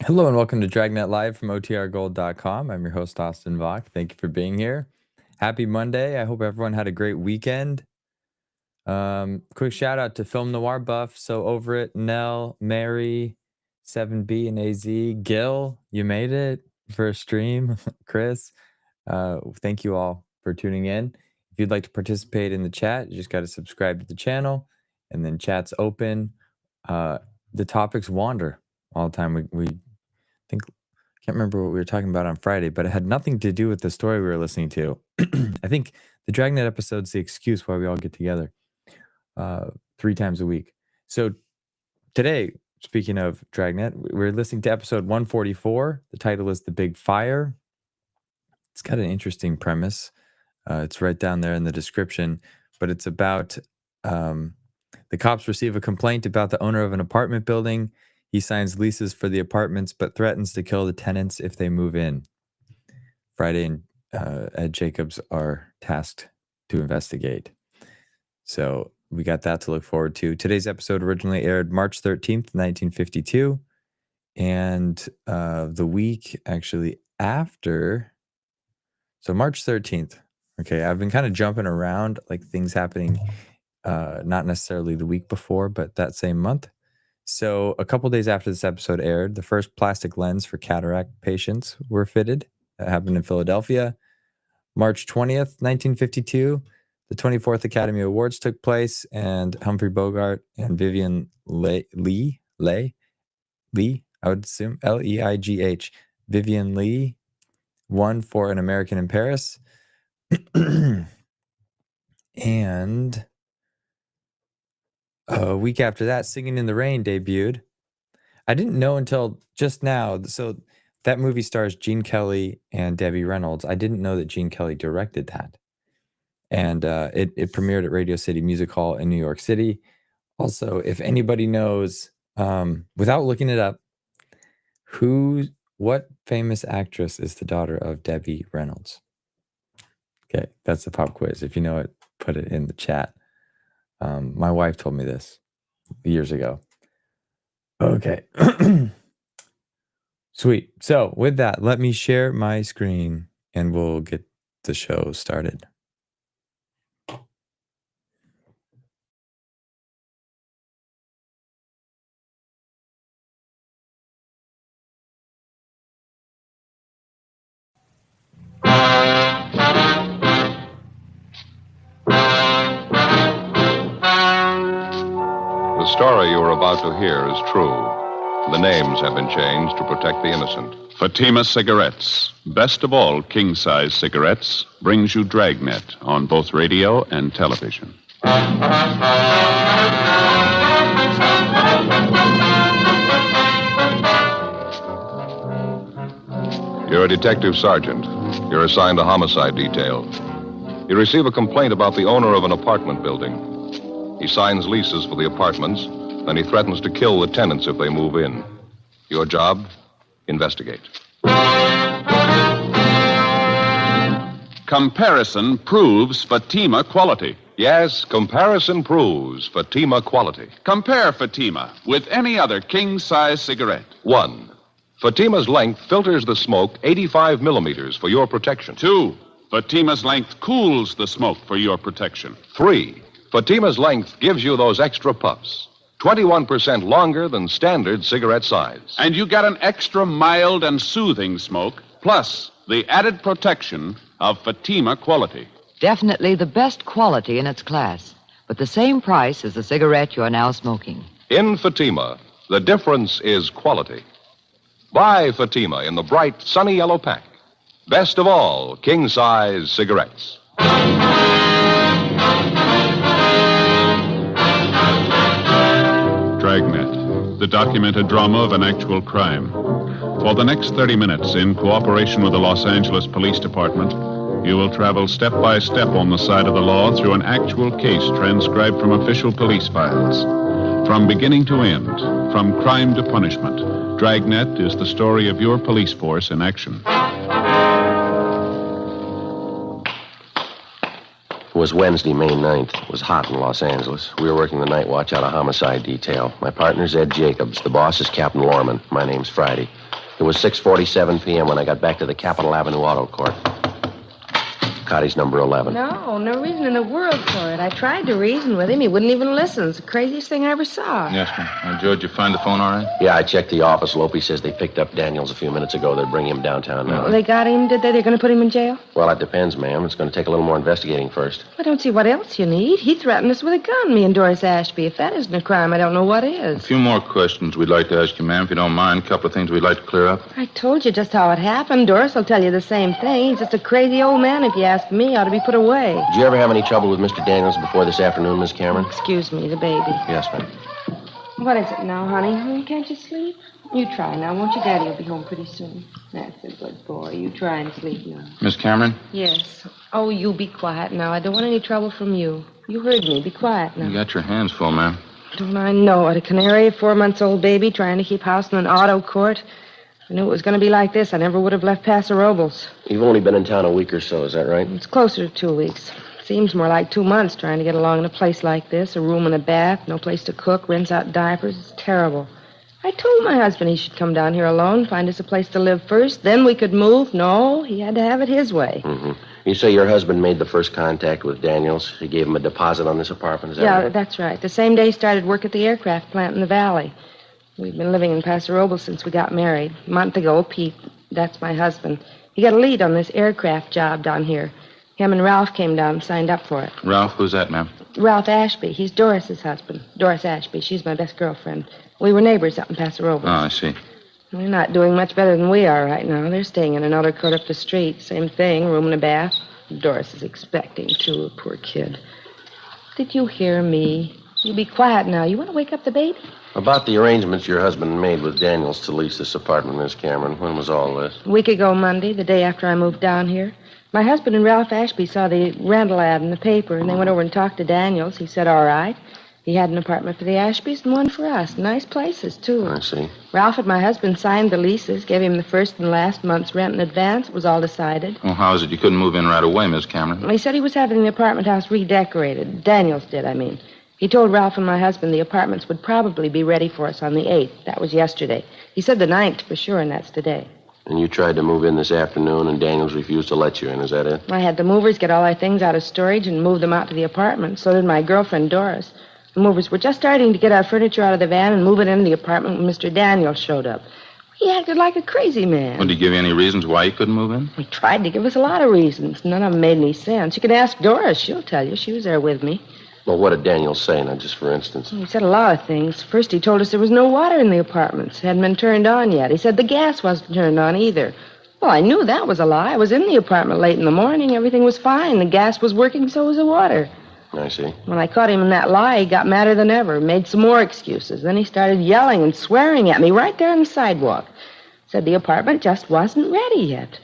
Hello and welcome to Dragnet Live from OTRGold.com. I'm your host, Austin Vogt. Thank you for being here. Happy Monday. I hope everyone had a great weekend. Quick shout out to Film Noir Buff, So Over It, Nell, Mary, 7B and AZ, Gil, you made it for a stream, Chris. Thank you all for tuning in. If you'd like to participate in the chat, you just got to subscribe to the channel and then chat's open. The topics wander all the time. We think, can't remember what we were talking about on Friday, but it had nothing to do with the story we were listening to. I think the Dragnet episode's the excuse why we all get together 3 times a week. So today, speaking of Dragnet, we're listening to episode 144. The title is The Big Fire. It's got an interesting premise. It's right down there in the description, but it's about the cops receive a complaint about the owner of an apartment building. He signs leases for the apartments, but threatens to kill the tenants if they move in. Friday and Ed Jacobs are tasked to investigate. So we got that to look forward to. Today's episode originally aired March 13th, 1952. And the week actually after, so March 13th. Okay, I've been kind of jumping around, like things happening, not necessarily the week before, but that same month. So a couple days after this episode aired, the first plastic lens for cataract patients were fitted. That happened in Philadelphia. March 20th, 1952, the 24th Academy Awards took place, and Humphrey Bogart and Vivian Leigh, I would assume, Leigh, Vivian Leigh, won for An American in Paris. And a week after that, Singing in the Rain debuted. I didn't know until just now. So that movie stars Gene Kelly and Debbie Reynolds. I didn't know that Gene Kelly directed that. And it premiered at Radio City Music Hall in New York City. Also, if anybody knows, without looking it up, what famous actress is the daughter of Debbie Reynolds? Okay, that's the pop quiz. If you know it, put it in the chat. My wife told me this years ago. Okay. Sweet. So with that, let me share my screen and we'll get the show started. The story you are about to hear is true. The names have been changed to protect the innocent. Fatima Cigarettes, best of all king-size cigarettes, brings you Dragnet on both radio and television. You're a detective sergeant. You're assigned a homicide detail. You receive a complaint about the owner of an apartment building. He signs leases for the apartments, then he threatens to kill the tenants if they move in. Your job? Investigate. Comparison proves Fatima quality. Yes, comparison proves Fatima quality. Compare Fatima with any other king-size cigarette. 1. Fatima's length filters the smoke 85 millimeters for your protection. 2. Fatima's length cools the smoke for your protection. 3. Fatima's length gives you those extra puffs. 21% longer than standard cigarette size. And you get an extra mild and soothing smoke, plus the added protection of Fatima quality. Definitely the best quality in its class, but the same price as the cigarette you are now smoking. In Fatima, the difference is quality. Buy Fatima in the bright, sunny yellow pack. Best of all, king-size cigarettes. Dragnet, the documented drama of an actual crime. For the next 30 minutes, in cooperation with the Los Angeles Police Department, you will travel step by step on the side of the law through an actual case transcribed from official police files. From beginning to end, from crime to punishment, Dragnet is the story of your police force in action. It was Wednesday, May 9th. It was hot in Los Angeles. We were working the night watch out of homicide detail. My partner's Ed Jacobs. The boss is Captain Lorman. My name's Friday. It was 6:47 p.m. when I got back to the Capitol Avenue Auto Court. Cotty's number 11. No reason in the world for it. I tried to reason with him. He wouldn't even listen. It's the craziest thing I ever saw. Yes, ma'am. Now, Joe, did you find the phone all right? Yeah, I checked the office. Lopey says they picked up Daniels a few minutes ago. They're bringing him downtown now. Oh, they got him, did they? They're going to put him in jail? Well, it depends, ma'am. It's going to take a little more investigating first. I don't see what else you need. He threatened us with a gun, me and Doris Ashby. If that isn't a crime, I don't know what A is. few more questions we'd like to ask you, ma'am, if you don't mind. A couple of things we'd like to clear up. I told you just how it happened. Doris will tell you the same thing. He's just a crazy old man, if you ask me. Ought to be put away. Did you ever have any trouble with Mr. Daniels before this afternoon, Miss Cameron? Excuse me, the baby. Yes, ma'am. What is it now, honey? Can't you sleep? You try now, won't you? Daddy will be home pretty soon. That's a good boy. You try and sleep now. Miss Cameron? Yes. Oh, you be quiet now. I don't want any trouble from you. You heard me. Be quiet now. You got your hands full, ma'am. Don't I know it? A canary, a 4-month-old baby trying to keep house in an auto court. If I knew it was going to be like this, I never would have left Paso Robles. You've only been in town a week or so, is that right? It's closer to 2 weeks. Seems more like 2 months trying to get along in a place like this. A room and a bath, no place to cook, rinse out diapers. It's terrible. I told my husband he should come down here alone, find us a place to live first. Then we could move. No, he had to have it his way. Mm-hmm. You say your husband made the first contact with Daniels. He gave him a deposit on this apartment, is that Yeah, right? that's right. The same day he started work at the aircraft plant in the valley. We've been living in Paso Robles since we got married. A month ago, Pete, that's my husband, he got a lead on this aircraft job down here. Him and Ralph came down and signed up for it. Ralph, who's that, ma'am? Ralph Ashby. He's Doris's husband. Doris Ashby. She's my best girlfriend. We were neighbors up in Paso Robles. Oh, I see. They're not doing much better than we are right now. They're staying in another court up the street. Same thing, room and a bath. Doris is expecting, too, poor kid. Did you hear me? You be quiet now. You want to wake up the baby? About the arrangements your husband made with Daniels to lease this apartment, Miss Cameron, when was all this? A week ago Monday, the day after I moved down here. My husband and Ralph Ashby saw the rental ad in the paper, and they went over and talked to Daniels. He said, all right. He had an apartment for the Ashbys and one for us. Nice places, too. I see. Ralph and my husband signed the leases, gave him the first and last month's rent in advance. It was all decided. Well, how is it you couldn't move in right away, Miss Cameron? He said he was having the apartment house redecorated. Daniels did, I mean. He told Ralph and my husband the apartments would probably be ready for us on the 8th. That was yesterday. He said the 9th for sure, and that's today. And you tried to move in this afternoon, and Daniels refused to let you in, is that it? I had the movers get all our things out of storage and move them out to the apartment. So did my girlfriend, Doris. The movers were just starting to get our furniture out of the van and move it into the apartment when Mr. Daniels showed up. He acted like a crazy man. Well, did he give you any reasons why you couldn't move in? He tried to give us a lot of reasons. None of them made any sense. You can ask Doris. She'll tell you. She was there with me. Well, what did Daniels say, now, just for instance? He said a lot of things. First, he told us there was no water in the apartments. It hadn't been turned on yet. He said the gas wasn't turned on either. Well, I knew that was a lie. I was in the apartment late in the morning. Everything was fine. The gas was working, so was the water. I see. When I caught him in that lie, he got madder than ever, made some more excuses. Then he started yelling and swearing at me right there on the sidewalk. Said the apartment just wasn't ready yet.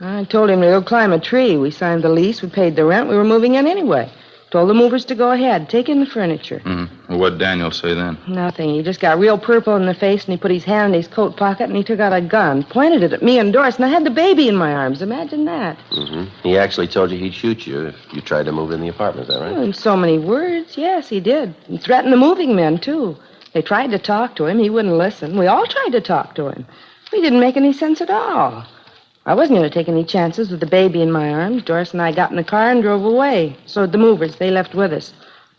I told him to go climb a tree. We signed the lease. We paid the rent. We were moving in anyway. Told the movers to go ahead, take in the furniture. Mm-hmm. Well, what did Daniel say then? Nothing. He just got real purple in the face, and he put his hand in his coat pocket, and he took out a gun, pointed it at me and Doris, and I had the baby in my arms. Imagine that. Mm-hmm. He actually told you he'd shoot you if you tried to move in the apartment, is that right? In so many words, yes, he did. He threatened the moving men, too. They tried to talk to him. He wouldn't listen. We all tried to talk to him. We didn't make any sense at all. I wasn't going to take any chances with the baby in my arms. Doris and I got in the car and drove away. So did the movers. They left with us.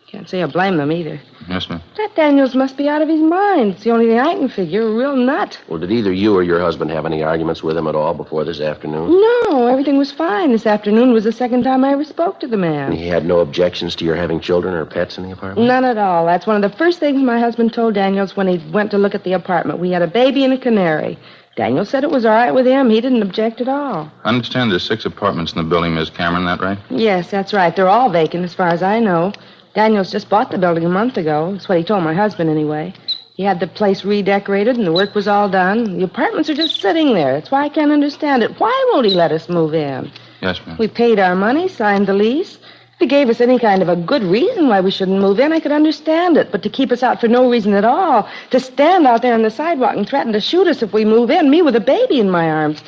Can't say I blame them either. Yes, ma'am. That Daniels must be out of his mind. It's the only thing I can figure. A real nut. Well, did either you or your husband have any arguments with him at all before this afternoon? No, everything was fine. This afternoon was the second time I ever spoke to the man. And he had no objections to your having children or pets in the apartment? None at all. That's one of the first things my husband told Daniels when he went to look at the apartment. We had a baby and a canary. Daniels said it was all right with him. He didn't object at all. I understand there's 6 apartments in the building, Miss Cameron, that right? Yes, that's right. They're all vacant as far as I know. Daniels just bought the building a month ago. That's what he told my husband, anyway. He had the place redecorated, and the work was all done. The apartments are just sitting there. That's why I can't understand it. Why won't he let us move in? Yes, ma'am. We paid our money, signed the lease. If he gave us any kind of a good reason why we shouldn't move in, I could understand it. But to keep us out for no reason at all, to stand out there on the sidewalk and threaten to shoot us if we move in, me with a baby in my arms,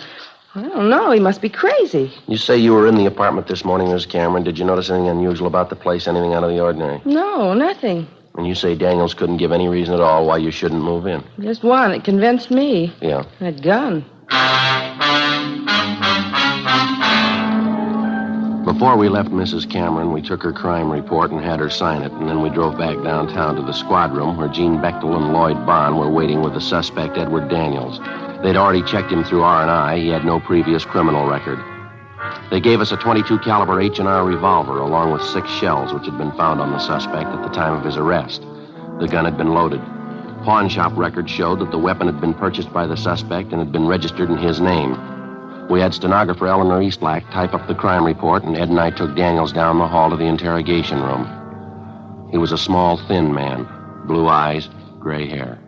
I don't know. He must be crazy. You say you were in the apartment this morning, Miss Cameron. Did you notice anything unusual about the place, anything out of the ordinary? No, nothing. And you say Daniels couldn't give any reason at all why you shouldn't move in? Just one. It convinced me. Yeah. That gun. Before we left Mrs. Cameron, we took her crime report and had her sign it, and then we drove back downtown to the squad room where Gene Bechtel and Lloyd Bond were waiting with the suspect, Edward Daniels. They'd already checked him through R&I. He had no previous criminal record. They gave us a .22 caliber H&R revolver along with 6 shells which had been found on the suspect at the time of his arrest. The gun had been loaded. Pawn shop records showed that the weapon had been purchased by the suspect and had been registered in his name. We had stenographer Eleanor Eastlack type up the crime report, and Ed and I took Daniels down the hall to the interrogation room. He was a small, thin man, blue eyes, gray hair.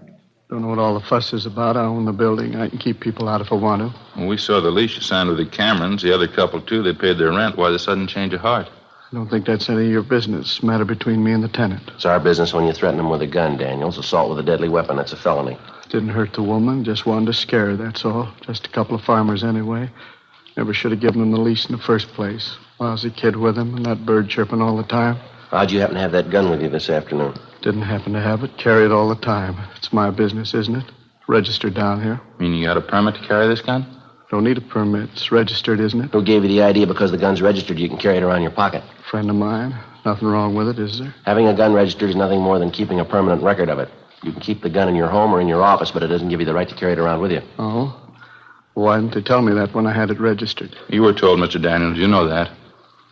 Don't know what all the fuss is about. I own the building. I can keep people out if I want to. Well, we saw the lease you signed with the Camerons. The other couple, too, they paid their rent. Why the sudden change of heart? I don't think that's any of your business. Matter between me and the tenant. It's our business when you threaten him with a gun, Daniels. Assault with a deadly weapon, that's a felony. Didn't hurt the woman. Just wanted to scare her, that's all. Just a couple of farmers anyway. Never should have given him the lease in the first place. Lousy kid with him and that bird chirping all the time. How'd you happen to have that gun with you this afternoon? Didn't happen to have it. Carry it all the time. It's my business, isn't it? Registered down here. Mean you got a permit to carry this gun? Don't need a permit. It's registered, isn't it? Who gave you the idea because the gun's registered you can carry it around your pocket? Friend of mine. Nothing wrong with it, is there? Having a gun registered is nothing more than keeping a permanent record of it. You can keep the gun in your home or in your office, but it doesn't give you the right to carry it around with you. Oh? Why didn't they tell me that when I had it registered? You were told, Mr. Daniels. You know that.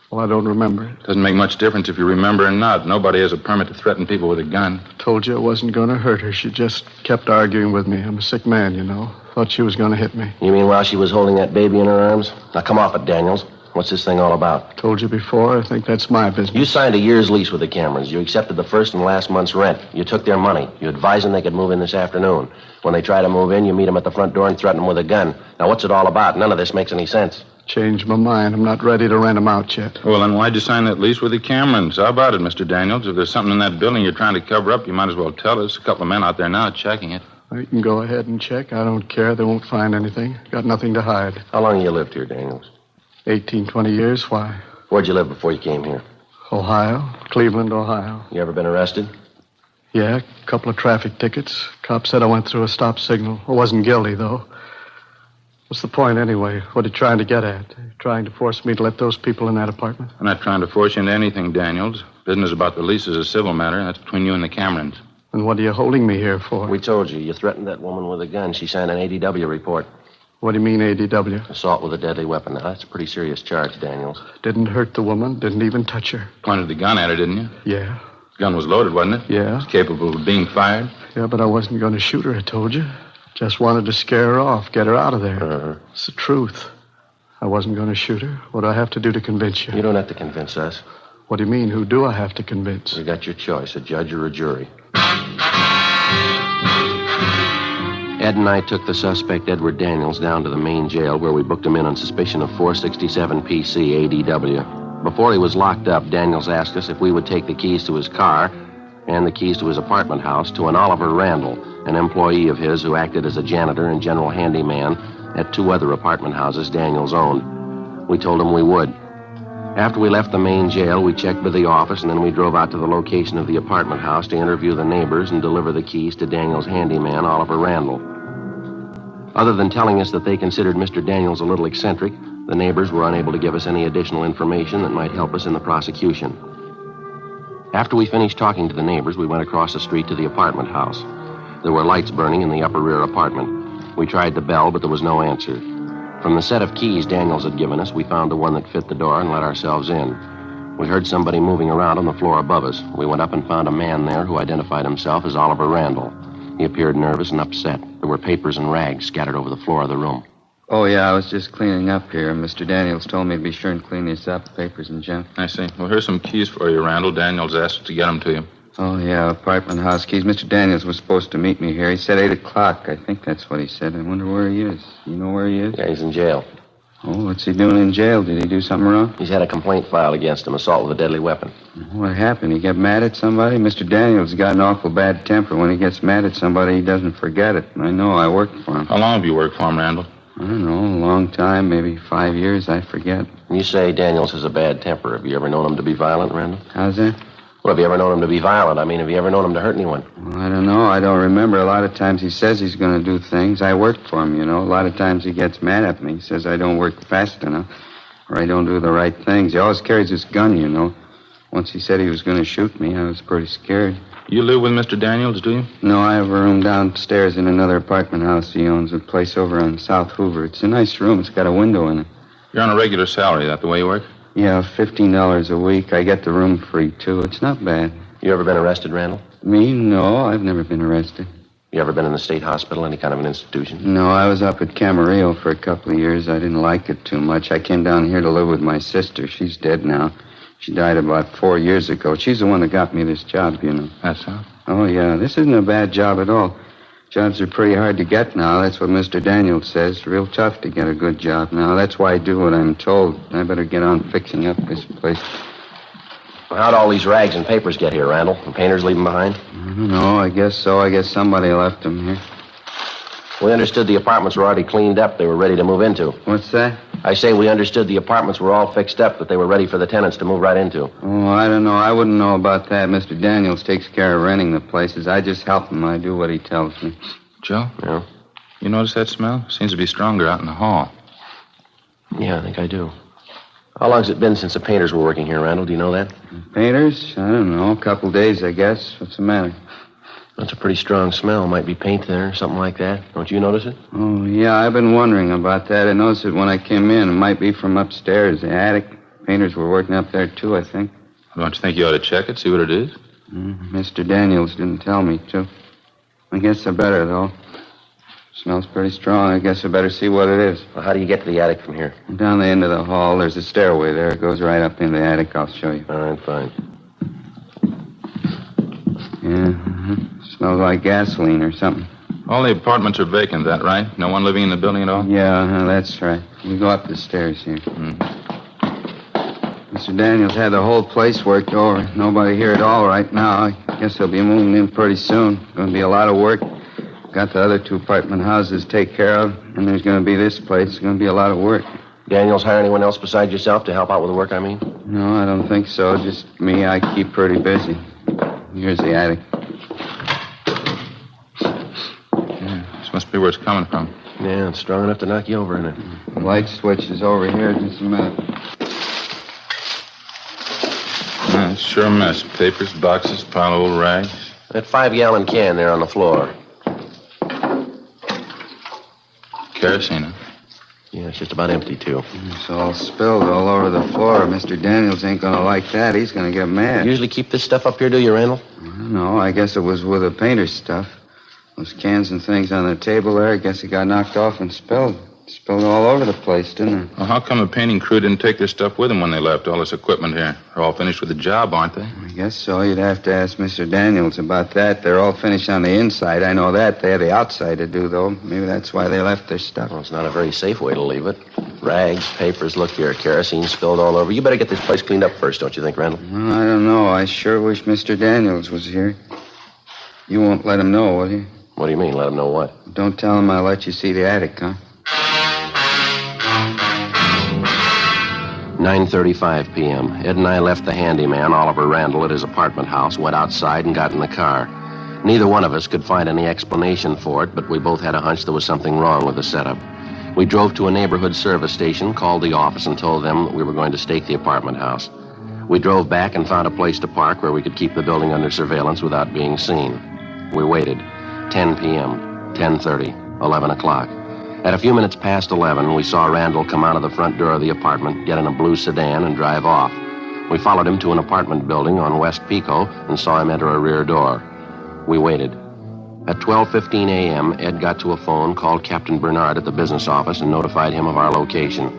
Well, I don't remember it. Doesn't make much difference if you remember or not. Nobody has a permit to threaten people with a gun. Told you I wasn't going to hurt her. She just kept arguing with me. I'm a sick man, you know. Thought she was going to hit me. You mean while she was holding that baby in her arms? Now, come off it, Daniels. What's this thing all about? Told you before. I think that's my business. You signed a year's lease with the Camerons. You accepted the first and last month's rent. You took their money. You advised them they could move in this afternoon. When they try to move in, you meet them at the front door and threaten them with a gun. Now, what's it all about? None of this makes any sense. Changed my mind. I'm not ready to rent them out yet. Well, then why'd you sign that lease with the Camerons? How about it, Mr. Daniels? If there's something in that building you're trying to cover up, you might as well tell us. A couple of men out there now checking it. You can go ahead and check. I don't care. They won't find anything. Got nothing to hide. How long have you lived here, Daniels? 18, 20 years. Why? Where'd you live before you came here? Ohio. Cleveland, Ohio. You ever been arrested? Yeah, a couple of traffic tickets. Cop said I went through a stop signal. I wasn't guilty, though. What's the point, anyway? What are you trying to get at? Trying to force me to let those people in that apartment? I'm not trying to force you into anything, Daniels. Business about the lease is a civil matter. That's between you and the Camerons. And what are you holding me here for? We told you. You threatened that woman with a gun. She signed an ADW report. What do you mean, ADW? Assault with a deadly weapon. Now, that's a pretty serious charge, Daniels. Didn't hurt the woman. Didn't even touch her. Pointed the gun at her, didn't you? Yeah. The gun was loaded, wasn't it? Yeah. It's capable of being fired. Yeah, but I wasn't going to shoot her, I told you. Just wanted to scare her off, get her out of there. It's the truth. I wasn't going to shoot her. What do I have to do to convince you? You don't have to convince us. What do you mean? Who do I have to convince? You got your choice, a judge or a jury. Ed and I took the suspect, Edward Daniels, down to the main jail where we booked him in on suspicion of 467 PC ADW. Before he was locked up, Daniels asked us if we would take the keys to his car and the keys to his apartment house to an Oliver Randall, an employee of his who acted as a janitor and general handyman at 2 other apartment houses Daniels owned. We told him we would. After we left the main jail, we checked with the office, and then we drove out to the location of the apartment house to interview the neighbors and deliver the keys to Daniels' handyman, Oliver Randall. Other than telling us that they considered Mr. Daniels a little eccentric, the neighbors were unable to give us any additional information that might help us in the prosecution. After we finished talking to the neighbors, we went across the street to the apartment house. There were lights burning in the upper rear apartment. We tried the bell, but there was no answer. From the set of keys Daniels had given us, we found the one that fit the door and let ourselves in. We heard somebody moving around on the floor above us. We went up and found a man there who identified himself as Oliver Randall. He appeared nervous and upset. There were papers and rags scattered over the floor of the room. Oh, yeah, I was just cleaning up here. Mr. Daniels told me to be sure and clean this up, papers and junk. I see. Well, here's some keys for you, Randall. Daniels asked us to get them to you. Oh, yeah, apartment house keys. Mr. Daniels was supposed to meet me here. He said 8 o'clock. I think that's what he said. I wonder where he is. You know where he is? Yeah, he's in jail. Oh, what's he doing in jail? Did he do something wrong? He's had a complaint filed against him, assault with a deadly weapon. What happened? He got mad at somebody? Mr. Daniels got an awful bad temper. When he gets mad at somebody, he doesn't forget it. I know. I worked for him. How long have you worked for him, Randall? I don't know. A long time. Maybe 5 years. I forget. You say Daniels has a bad temper. Have you ever known him to be violent, Randall? How's that? Well, have you ever known him to be violent? I mean, have you ever known him to hurt anyone? Well, I don't know. I don't remember. A lot of times he says he's going to do things. I worked for him, you know. A lot of times he gets mad at me. He says I don't work fast enough or I don't do the right things. He always carries his gun, you know. Once he said he was going to shoot me, I was pretty scared. You live with Mr. Daniels, do you? No, I have a room downstairs in another apartment house he owns, a place over on South Hoover. It's a nice room. It's got a window in it. You're on a regular salary. Is that the way you work? Yeah, $15 a week. I get the room free, too. It's not bad. You ever been arrested, Randall? Me? No, I've never been arrested. You ever been in the state hospital, any kind of an institution? No, I was up at Camarillo for a couple of years. I didn't like it too much. I came down here to live with my sister. She's dead now. She died about 4 years ago. She's the one that got me this job, you know. That's so? Oh, yeah. This isn't a bad job at all. Jobs are pretty hard to get now. That's what Mr. Daniels says. Real tough to get a good job now. That's why I do what I'm told. I better get on fixing up this place. Well, how'd all these rags and papers get here, Randall? The painters leave them behind? I don't know. I guess so. I guess somebody left them here. We understood the apartments were already cleaned up. They were ready to move into. What's that? I say we understood the apartments were all fixed up, that they were ready for the tenants to move right into. Oh, I don't know. I wouldn't know about that. Mr. Daniels takes care of renting the places. I just help him. I do what he tells me. Joe? Yeah? You notice that smell? Seems to be stronger out in the hall. Yeah, I think I do. How long's it been since the painters were working here, Randall? Do you know that? Painters? I don't know. A couple days, I guess. What's the matter? That's a pretty strong smell. Might be paint there, something like that. Don't you notice it? Oh, yeah, I've been wondering about that. I noticed it when I came in. It might be from upstairs, the attic. Painters were working up there, too, I think. Don't you think you ought to check it, see what it is? Mr. Daniels didn't tell me to. I guess I better, though. Smells pretty strong. I guess I better see what it is. Well, how do you get to the attic from here? Down the end of the hall, there's a stairway there. It goes right up in the attic. I'll show you. All right, fine. Yeah, Smells like gasoline or something. All the apartments are vacant, that right? No one living in the building at all? Yeah, that's right. We go up the stairs here. Mr. Daniels had the whole place worked over. Nobody here at all right now. I guess they'll be moving in pretty soon. Going to be a lot of work. Got the other 2 apartment houses to take care of, and there's going to be this place. It's going to be a lot of work. Daniels hire anyone else besides yourself to help out with the work, I mean? No, I don't think so. Just me. I keep pretty busy. Here's the attic. Yeah, this must be where it's coming from. Yeah, it's strong enough to knock you over in it. The light switch is over here. Just a minute. Yeah, it's sure a mess. Papers, boxes, pile of old rags. That 5-gallon can there on the floor. Kerosene, huh? Yeah, it's just about empty, too. It's all spilled all over the floor. Mr. Daniels ain't going to like that. He's going to get mad. You usually keep this stuff up here, do you, Randall? I don't know. I guess it was with the painter's stuff. Those cans and things on the table there, I guess it got knocked off and spilled. Spilled all over the place, didn't it? Well, how come the painting crew didn't take their stuff with them when they left? All this equipment here. They're all finished with the job, aren't they? I guess so. You'd have to ask Mr. Daniels about that. They're all finished on the inside. I know that. They have the outside to do, though. Maybe that's why they left their stuff. Well, it's not a very safe way to leave it. Rags, papers, look here, kerosene spilled all over. You better get this place cleaned up first, don't you think, Randall? Well, I don't know. I sure wish Mr. Daniels was here. You won't let him know, will you? What do you mean, let him know what? Don't tell him I'll let you see the attic, huh? 9:35 p.m. Ed and I left the handyman, Oliver Randall, at his apartment house, went outside and got in the car. Neither one of us could find any explanation for it, but we both had a hunch there was something wrong with the setup. We drove to a neighborhood service station, called the office, and told them that we were going to stake the apartment house. We drove back and found a place to park where we could keep the building under surveillance without being seen. We waited. 10 p.m., 10:30, 11 o'clock. At a few minutes past 11, we saw Randall come out of the front door of the apartment, get in a blue sedan, and drive off. We followed him to an apartment building on West Pico and saw him enter a rear door. We waited. At 12:15 a.m., Ed got to a phone, called Captain Bernard at the business office, and notified him of our location.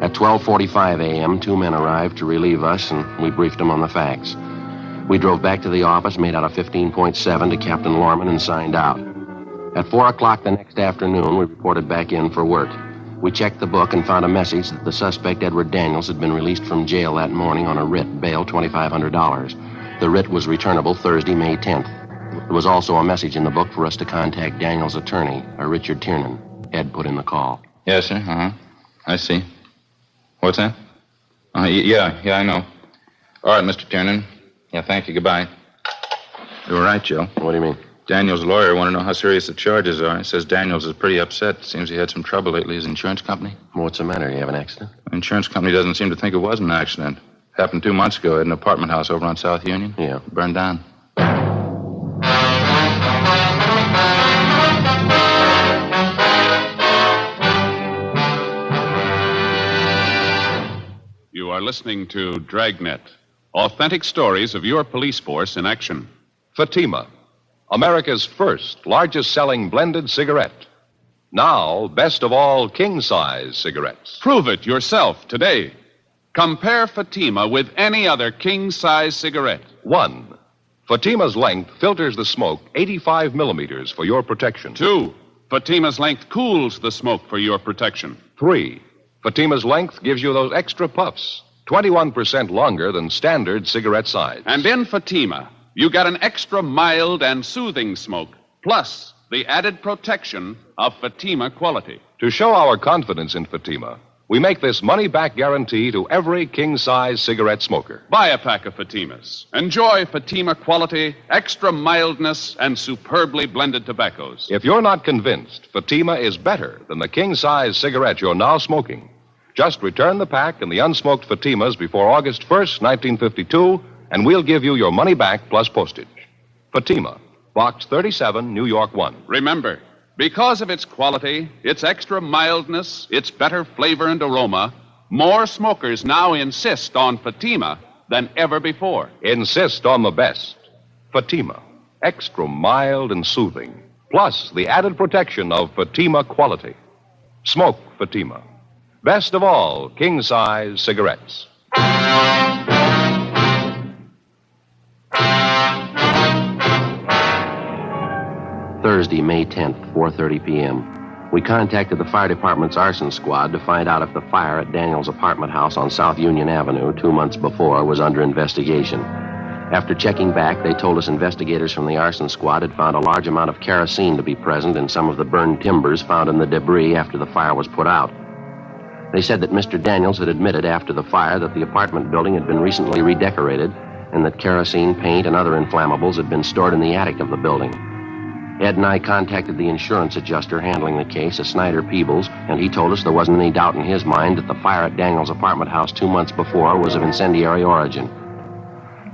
At 12:45 a.m., 2 men arrived to relieve us, and we briefed them on the facts. We drove back to the office, made out a 15.7 to Captain Lorman, and signed out. At 4 o'clock the next afternoon, we reported back in for work. We checked the book and found a message that the suspect, Edward Daniels, had been released from jail that morning on a writ, bail $2,500. The writ was returnable Thursday, May 10th. There was also a message in the book for us to contact Daniels' attorney, Richard Tiernan. Ed put in the call. Yes, sir. I see. What's that? Yeah, I know. All right, Mr. Tiernan. Yeah, thank you. Goodbye. You were right, Joe. What do you mean? Daniels' lawyer wanted to know how serious the charges are. He says Daniels is pretty upset. Seems he had some trouble lately. His insurance company? What's the matter? You have an accident? The insurance company doesn't seem to think it was an accident. Happened 2 months ago at an apartment house over on South Union. Yeah. Burned down. You are listening to Dragnet, authentic stories of your police force in action. Fatima, America's first largest-selling blended cigarette. Now, best of all, king-size cigarettes. Prove it yourself today. Compare Fatima with any other king-size cigarette. 1. Fatima's length filters the smoke 85 millimeters for your protection. 2. Fatima's length cools the smoke for your protection. 3. Fatima's length gives you those extra puffs, 21% longer than standard cigarette size. And in Fatima, you get an extra mild and soothing smoke, plus the added protection of Fatima quality. To show our confidence in Fatima, we make this money-back guarantee to every king-size cigarette smoker. Buy a pack of Fatimas. Enjoy Fatima quality, extra mildness, and superbly blended tobaccos. If you're not convinced Fatima is better than the king-size cigarette you're now smoking, just return the pack and the unsmoked Fatimas before August 1st, 1952, and we'll give you your money back plus postage. Fatima, Box 37, New York 1. Remember, because of its quality, its extra mildness, its better flavor and aroma, more smokers now insist on Fatima than ever before. Insist on the best. Fatima, extra mild and soothing, plus the added protection of Fatima quality. Smoke Fatima. Best of all, king-size cigarettes. Thursday, May 10th, 4:30 p.m. We contacted the fire department's arson squad to find out if the fire at Daniels' apartment house on South Union Avenue 2 months before was under investigation. After checking back, they told us investigators from the arson squad had found a large amount of kerosene to be present in some of the burned timbers found in the debris after the fire was put out. They said that Mr. Daniels had admitted after the fire that the apartment building had been recently redecorated and that kerosene, paint, and other inflammables had been stored in the attic of the building. Ed and I contacted the insurance adjuster handling the case, a Snyder Peebles, and he told us there wasn't any doubt in his mind that the fire at Daniels' apartment house 2 months before was of incendiary origin.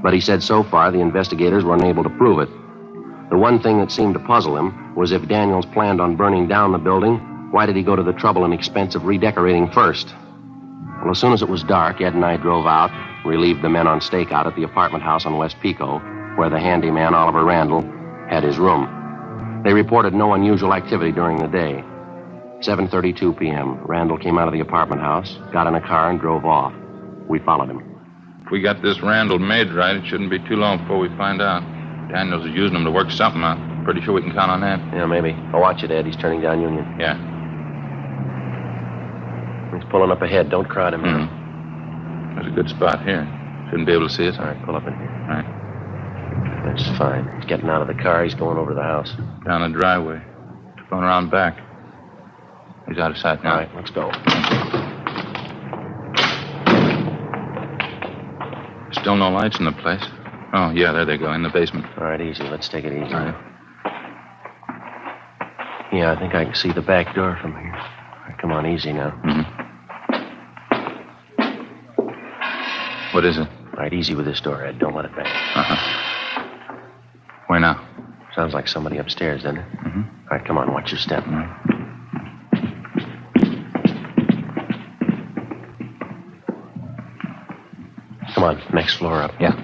But he said so far the investigators were unable to prove it. The one thing that seemed to puzzle him was if Daniels planned on burning down the building, why did he go to the trouble and expense of redecorating first? Well, as soon as it was dark, Ed and I drove out, relieved the men on stakeout at the apartment house on West Pico, where the handyman, Oliver Randall, had his room. They reported no unusual activity during the day. 7:32 p.m., Randall came out of the apartment house, got in a car, and drove off. We followed him. If we got this Randall made right, it shouldn't be too long before we find out. Daniels is using him to work something out. Pretty sure we can count on that. Yeah, maybe. I'll watch it, Ed. He's turning down Union. Yeah. He's pulling up ahead. Don't crowd him out. There's a good spot here. Shouldn't be able to see us. All right, pull up in here. All right. That's fine. He's getting out of the car. He's going over to the house. Down the driveway. Going around back. He's out of sight now. All right, let's go. Still no lights in the place. Oh, yeah, there they go, in the basement. All right, easy. Let's take it easy. All right. Yeah, I think I can see the back door from here. All right, come on, easy now. What is it? All right, easy with this door, Ed. Don't let it bang. Uh-huh. Where now? Sounds like somebody upstairs, doesn't it? Mm-hmm. All right, come on, watch your step. Come on, next floor up. Yeah.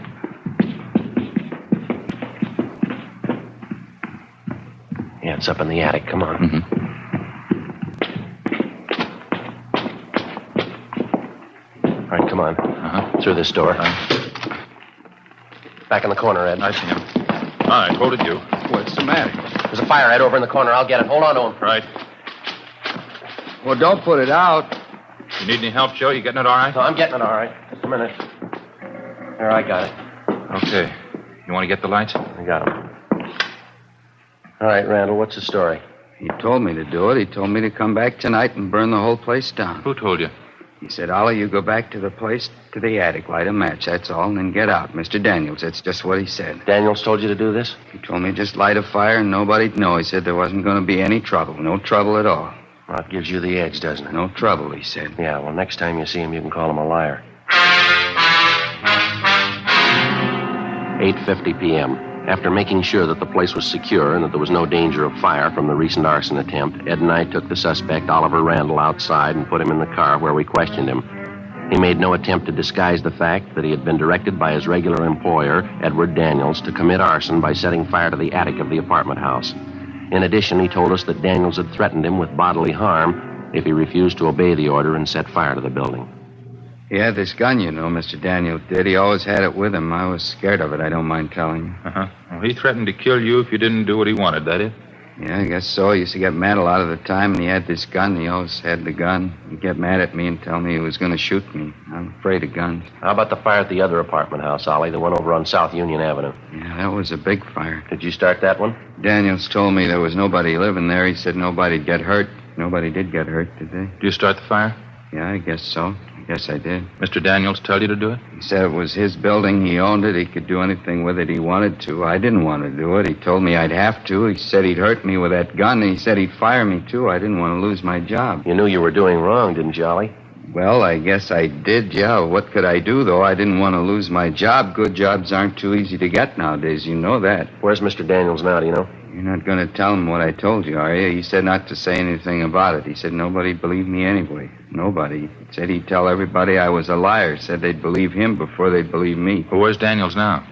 Yeah, it's up in the attic. Come on. Mm-hmm. All right, come on. Uh-huh. Through this door. Back in the corner, Ed. I see him. All right, hold it, you. What's the matter? There's a fire, Ed, over in the corner. I'll get it. Hold on to him. Right. Well, don't put it out. You need any help, Joe? You getting it all right? No, I'm getting it all right. Just a minute. There, I got it. Okay. You want to get the lights? I got him. All right, Randall, what's the story? He told me to do it. He told me to come back tonight and burn the whole place down. Who told you? He said, Ollie, you go back to the place, to the attic, light a match, that's all, and then get out. Mr. Daniels, that's just what he said. Daniels told you to do this? He told me just light a fire and nobody'd know. He said there wasn't going to be any trouble. No trouble at all. Well, it gives you the edge, doesn't it? No trouble, he said. Yeah, well, next time you see him, you can call him a liar. 8:50 p.m. After making sure that the place was secure and that there was no danger of fire from the recent arson attempt, Ed and I took the suspect, Oliver Randall, outside and put him in the car where we questioned him. He made no attempt to disguise the fact that he had been directed by his regular employer, Edward Daniels, to commit arson by setting fire to the attic of the apartment house. In addition, he told us that Daniels had threatened him with bodily harm if he refused to obey the order and set fire to the building. He had this gun, you know, Mr. Daniels did. He always had it with him. I was scared of it, I don't mind telling you. Uh-huh. Well, he threatened to kill you if you didn't do what he wanted, that it? Yeah, I guess so. He used to get mad a lot of the time, and he had this gun. He always had the gun. He'd get mad at me and tell me he was going to shoot me. I'm afraid of guns. How about the fire at the other apartment house, Ollie, the one over on South Union Avenue? Yeah, that was a big fire. Did you start that one? Daniels told me there was nobody living there. He said nobody'd get hurt. Nobody did get hurt, did they? Did you start the fire? Yeah, I guess so. Yes, I did. Mr. Daniels tell you to do it? He said it was his building. He owned it. He could do anything with it he wanted to. I didn't want to do it. He told me I'd have to. He said he'd hurt me with that gun, and he said he'd fire me, too. I didn't want to lose my job. You knew you were doing wrong, didn't you, Ollie? Well, I guess I did, yeah. What could I do, though? I didn't want to lose my job. Good jobs aren't too easy to get nowadays. You know that. Where's Mr. Daniels now, do you know? You're not going to tell him what I told you, are you? He said not to say anything about it. He said nobody'd believe me anyway. Nobody. He said he'd tell everybody I was a liar. Said they'd believe him before they'd believe me. Well, where's Daniels now?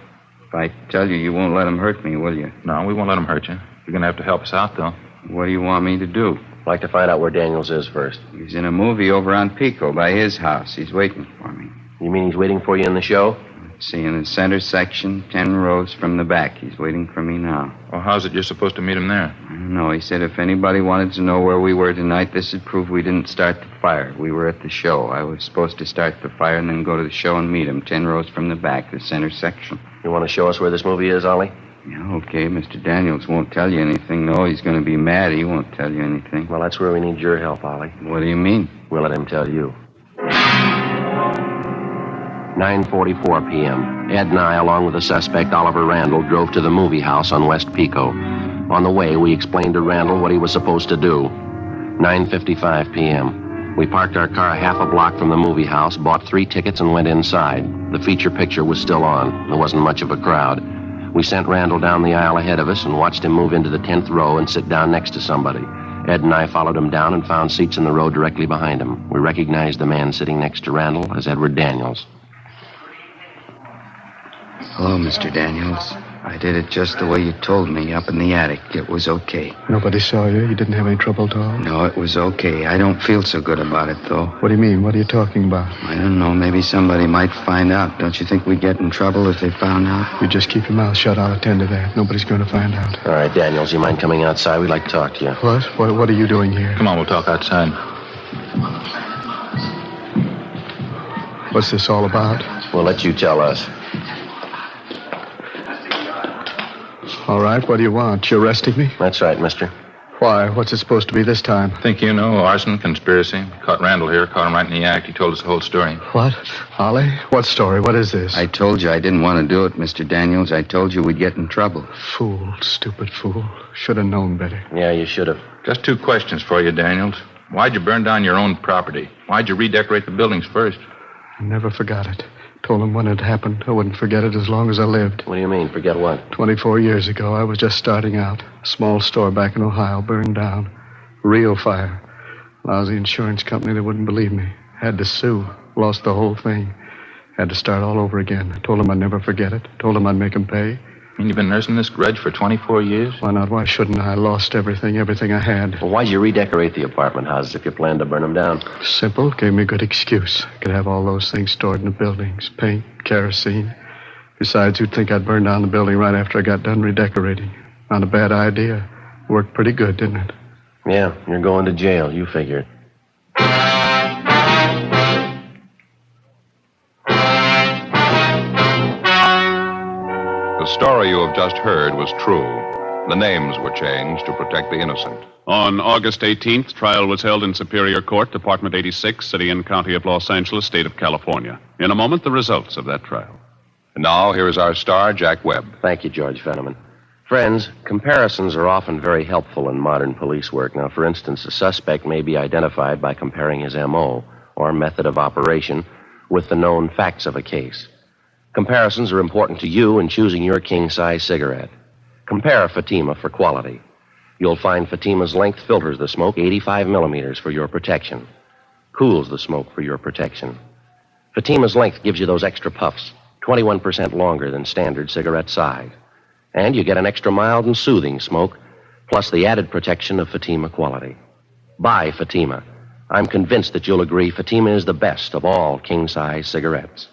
If I tell you, you won't let him hurt me, will you? No, we won't let him hurt you. You're going to have to help us out, though. What do you want me to do? I'd like to find out where Daniels is first. He's in a movie over on Pico by his house. He's waiting for me. You mean he's waiting for you in the show? See, in the center section, 10 rows from the back. He's waiting for me now. Well, how's it you're supposed to meet him there? I don't know. He said if anybody wanted to know where we were tonight, this would prove we didn't start the fire. We were at the show. I was supposed to start the fire and then go to the show and meet him 10 rows from the back, the center section. You want to show us where this movie is, Ollie? Yeah, okay. Mr. Daniels won't tell you anything, though. He's going to be mad. He won't tell you anything. Well, that's where we need your help, Ollie. What do you mean? We'll let him tell you. 9:44 p.m. Ed and I, along with the suspect, Oliver Randall, drove to the movie house on West Pico. On the way, we explained to Randall what he was supposed to do. 9:55 p.m. We parked our car half a block from the movie house, bought 3 tickets, and went inside. The feature picture was still on. There wasn't much of a crowd. We sent Randall down the aisle ahead of us and watched him move into the 10th row and sit down next to somebody. Ed and I followed him down and found seats in the row directly behind him. We recognized the man sitting next to Randall as Edward Daniels. Hello, Mr. Daniels. I did it just the way you told me up in the attic. It was okay. Nobody saw you? You didn't have any trouble at all? No, it was okay. I don't feel so good about it, though. What do you mean? What are you talking about? I don't know. Maybe somebody might find out. Don't you think we'd get in trouble if they found out? You just keep your mouth shut. I'll attend to that. Nobody's going to find out. All right, Daniels, you mind coming outside? We'd like to talk to you. What? What are you doing here? Come on, we'll talk outside. What's this all about? We'll let you tell us. All right, what do you want? You arresting me? That's right, mister. Why? What's it supposed to be this time? Think you know arson, conspiracy. Caught Randall here, caught him right in the act. He told us the whole story. What? Ollie? What story? What is this? I told you I didn't want to do it, Mr. Daniels. I told you we'd get in trouble. Fool, stupid fool. Should have known better. Yeah, you should have. Just 2 questions for you, Daniels. Why'd you burn down your own property? Why'd you redecorate the buildings first? I never forgot it. Told him when it happened. I wouldn't forget it as long as I lived. What do you mean, forget what? 24 years ago, I was just starting out. A small store back in Ohio burned down. Real fire. Lousy insurance company that wouldn't believe me. Had to sue. Lost the whole thing. Had to start all over again. I told him I'd never forget it. Told him I'd make him pay. And you've been nursing this grudge for 24 years? Why not? Why shouldn't I? I lost everything I had. Well, why'd you redecorate the apartment houses if you planned to burn them down? Simple. Gave me a good excuse. Could have all those things stored in the buildings. Paint, kerosene. Besides, who'd think I'd burn down the building right after I got done redecorating? Not a bad idea. Worked pretty good, didn't it? Yeah, you're going to jail. You figure. The story you have just heard was true. The names were changed to protect the innocent. On August 18th, trial was held in Superior Court, Department 86, City and County of Los Angeles, State of California. In a moment, the results of that trial. And now, here is our star, Jack Webb. Thank you, George Fenneman. Friends, comparisons are often very helpful in modern police work. Now, for instance, a suspect may be identified by comparing his M.O., or method of operation, with the known facts of a case. Comparisons are important to you in choosing your king-size cigarette. Compare Fatima for quality. You'll find Fatima's length filters the smoke 85 millimeters for your protection. Cools the smoke for your protection. Fatima's length gives you those extra puffs, 21% longer than standard cigarette size. And you get an extra mild and soothing smoke, plus the added protection of Fatima quality. Buy Fatima. I'm convinced that you'll agree Fatima is the best of all king-size cigarettes.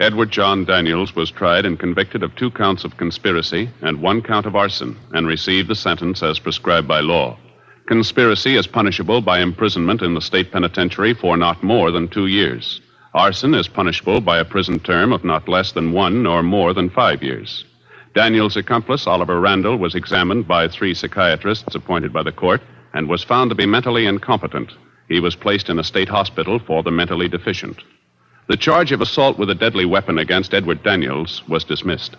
Edward John Daniels was tried and convicted of 2 counts of conspiracy and 1 count of arson and received the sentence as prescribed by law. Conspiracy is punishable by imprisonment in the state penitentiary for not more than 2 years. Arson is punishable by a prison term of not less than 1 or more than 5 years. Daniels' accomplice, Oliver Randall, was examined by 3 psychiatrists appointed by the court and was found to be mentally incompetent. He was placed in a state hospital for the mentally deficient. The charge of assault with a deadly weapon against Edward Daniels was dismissed.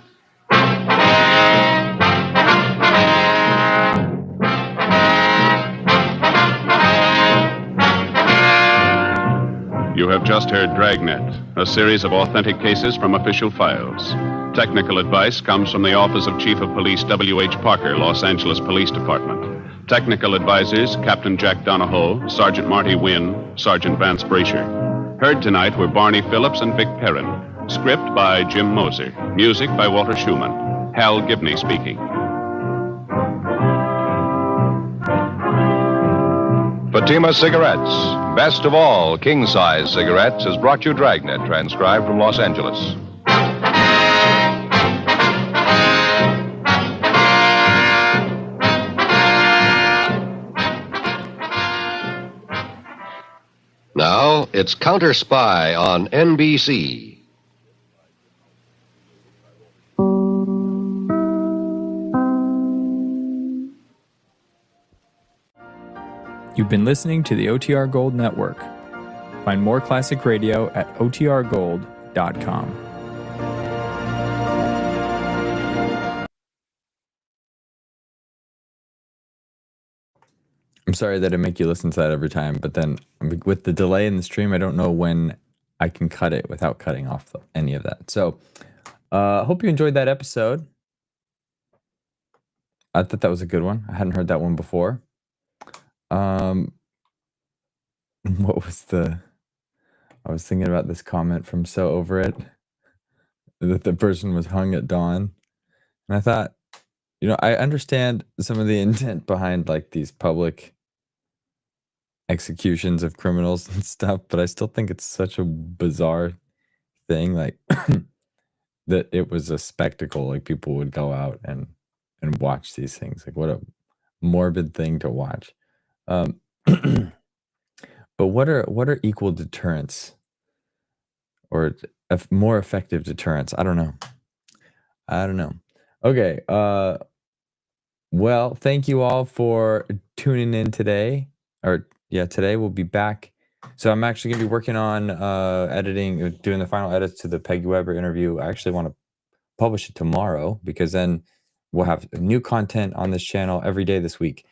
You have just heard Dragnet, a series of authentic cases from official files. Technical advice comes from the Office of Chief of Police W.H. Parker, Los Angeles Police Department. Technical advisors, Captain Jack Donahoe, Sergeant Marty Wynn, Sergeant Vance Brasher. Heard tonight were Barney Phillips and Vic Perrin. Script by Jim Moser. Music by Walter Schumann. Hal Gibney speaking. Fatima Cigarettes, best of all king-size cigarettes, has brought you Dragnet, transcribed from Los Angeles. Now, it's Counter Spy on NBC. You've been listening to the OTR Gold Network. Find more classic radio at otrgold.com. I'm sorry that I make you listen to that every time, but then with the delay in the stream, I don't know when I can cut it without cutting off any of that. So I hope you enjoyed that episode. I thought that was a good one. I hadn't heard that one before. What was I was thinking about this comment from So Over It, that the person was hung at dawn. And I thought, I understand some of the intent behind like these public executions of criminals and stuff, but I still think it's such a bizarre thing, like that it was a spectacle. Like people would go out and watch these things. Like what a morbid thing to watch. But what are equal deterrents or more effective deterrents? I don't know. Okay. Well, thank you all for tuning in today. Today we'll be back. So I'm actually going to be working on doing the final edits to the Peggy Weber interview. I actually want to publish it tomorrow because then we'll have new content on this channel every day this week.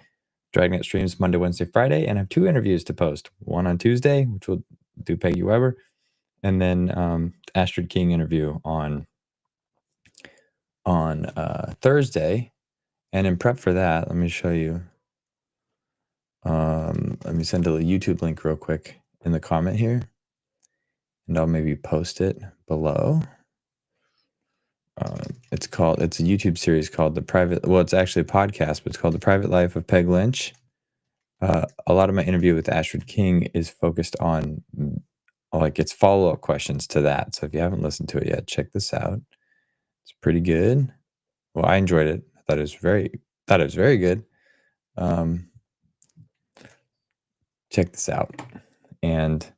Dragnet streams Monday, Wednesday, Friday, and I have 2 interviews to post. One on Tuesday, which will do Peggy Weber, and then Astrid King interview on Thursday. And in prep for that, let me show you. Let me send a YouTube link real quick in the comment here, and I'll maybe post it below. It's a YouTube series called it's actually a podcast, but it's called The Private Life of Peg Lynch. A lot of my interview with Astrid King is focused on it's follow-up questions to that. So if you haven't listened to it yet, check this out. It's pretty good. Well, I enjoyed it. I thought it was very good. Check this out. And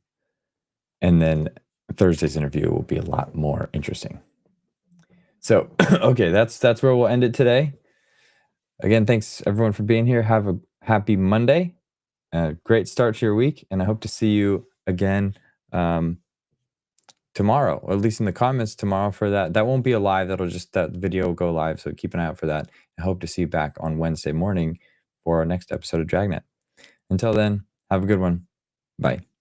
then Thursday's interview will be a lot more interesting. So, okay, that's where we'll end it today. Again, thanks everyone for being here. Have a happy Monday. Great start to your week, and I hope to see you again tomorrow, or at least in the comments tomorrow for that. That won't be a live. That video will go live, so keep an eye out for that. I hope to see you back on Wednesday morning for our next episode of Dragnet. Until then, have a good one. Bye.